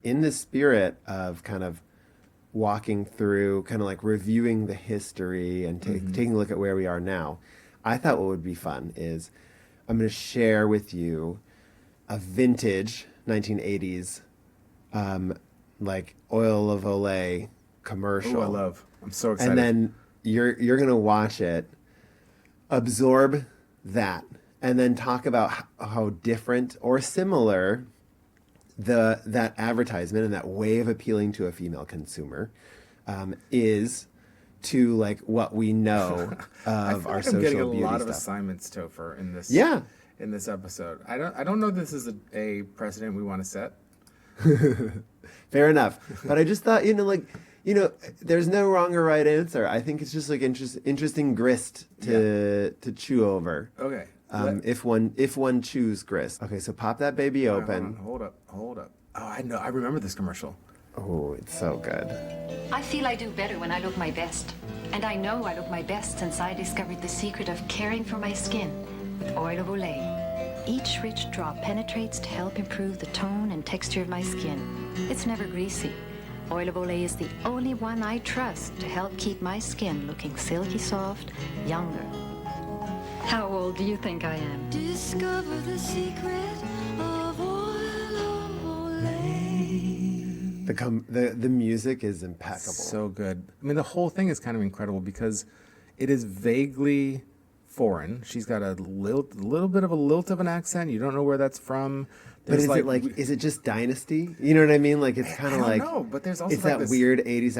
in the spirit of kind of walking through, kind of like reviewing the history and taking a look at where we are now, I thought what would be fun is I'm going to share with you a vintage 1980s like Oil of Olay Oh, I commercial. love. I'm so And excited. then you're going to watch it, absorb that, and then talk about how different or similar that advertisement and that way of appealing to a female consumer is to like what we know I of feel our like I'm getting a social beauty lot of stuff. assignments, Topher, Yeah, in this episode. I don't know this is a precedent we want to set. fair enough. But I just thought, there's no wrong or right answer. I think it's just like interesting grist to chew over. Okay. If one chews grist. Okay, so pop that baby Hold on, open. hold up. Oh, I know. I remember this commercial. Oh, it's so good. I feel I do better when I look my best. And I know I look my best since I discovered the secret of caring for my skin with Oil of Olay. Each rich drop penetrates to help improve the tone and texture of my skin. It's never greasy. Oil of Olay is the only one I trust to help keep my skin looking silky soft, younger. How old do you think I am? Discover the secret of oil of Olay. The music is impeccable. So good. I mean, the whole thing is kind of incredible because it is vaguely foreign. She's got a little bit of a lilt of an accent. You don't know where that's from. But is it like, is it just Dynasty? You know what I mean? Like, it's kind of like, no, but there's also it's like that this weird 80s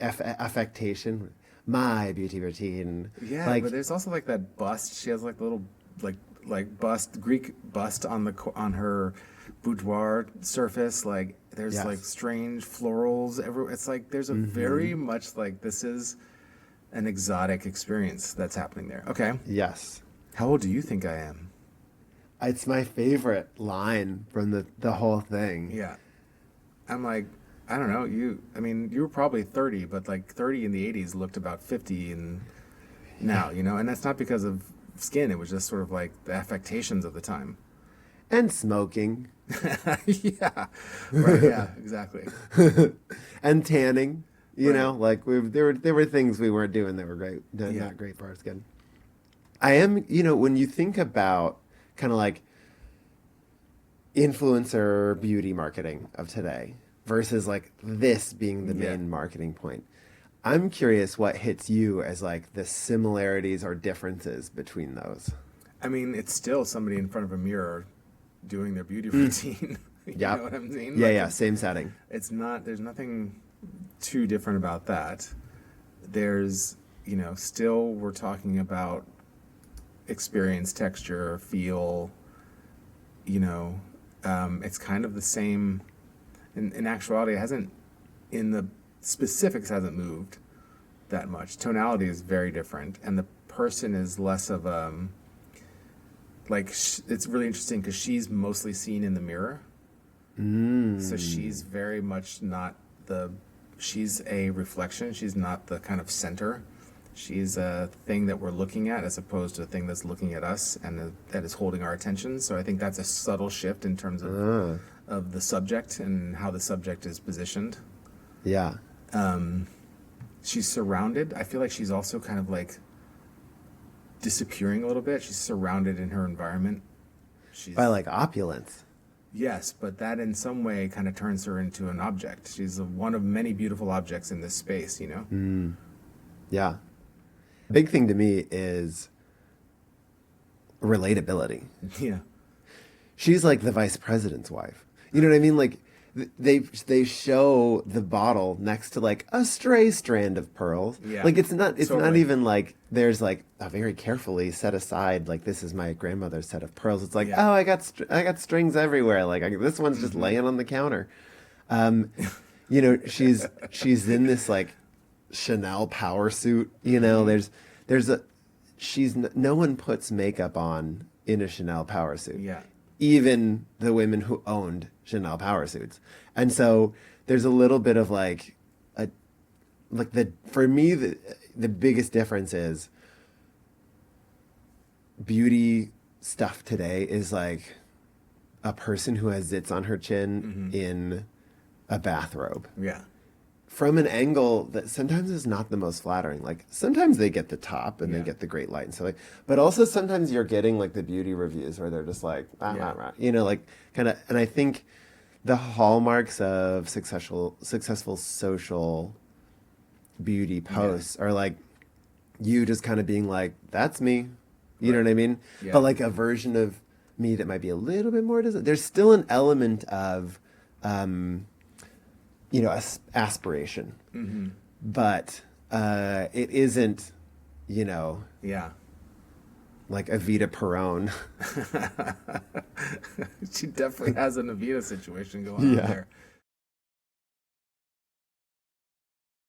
affectation. My beauty routine. Yeah, like, but there's also like that bust. She has like little like bust, Greek bust on her boudoir surface. Like there's Yes. like strange florals everywhere. It's like there's a very much like this is an exotic experience that's happening there. Okay. yes. How old do you think I am? It's my favorite line from the whole thing. Yeah. I'm like, I don't know. You were probably 30, but like 30 in the 80s looked about 50 and now, and that's not because of skin. It was just sort of like the affectations of the time. And smoking. Yeah. Right. Yeah, exactly. And tanning. You Right. know, like there were things we weren't doing that were great, Yeah. not great for our skin. I am, when you think about kind of like influencer beauty marketing of today versus like this being the Yeah. main marketing point, I'm curious what hits you as like the similarities or differences between those. I mean, it's still somebody in front of a mirror doing their beauty routine. You Yep. know what I mean? Yeah, Like, yeah, same setting. It's not, there's nothing too different about that. There's, still we're talking about experience, texture, feel, it's kind of the same. In actuality, it hasn't, in the specifics, hasn't moved that much. Tonality is very different, and the person is less of it's really interesting because she's mostly seen in the mirror. So she's very much not she's a reflection. She's not the kind of center. She's a thing that we're looking at as opposed to a thing that's looking at us and that is holding our attention. So I think that's a subtle shift in terms of the subject and how the subject is positioned. Yeah. She's surrounded. I feel like she's also kind of like disappearing a little bit. She's surrounded in her environment. She's By like opulence. Yes, but that in some way kind of turns her into an object. She's one of many beautiful objects in this space, Yeah. Big thing to me is relatability. Yeah. She's like the vice president's wife. You know what I mean? Like they show the bottle next to like a stray strand of pearls. Yeah. Like it's not Totally. even like there's like a very carefully set aside like this is my grandmother's set of pearls. It's like, Yeah. oh, I got strings everywhere. Like this one's just laying on the counter. She's in this like Chanel power suit. No one puts makeup on in a Chanel power suit. Yeah. Even the women who owned Chanel power suits. And so there's a little bit of for me, the biggest difference is beauty stuff today is like a person who has zits on her chin in a bathrobe Yeah. from an angle that sometimes is not the most flattering. Like sometimes they get the top and they Yeah. get the great light and stuff like, but also sometimes you're getting like the beauty reviews where they're just like, rah, Yeah. rah, rah, you know, like kind of, and I think the hallmarks of successful social beauty posts are like you just kind of being like, that's me. You know Right. what I mean? Yeah. But like a version of me that might be a little bit more, there's still an element of, aspiration, but it isn't, you know, Yeah. like Evita Peron. She definitely has an Evita situation going on Yeah. there.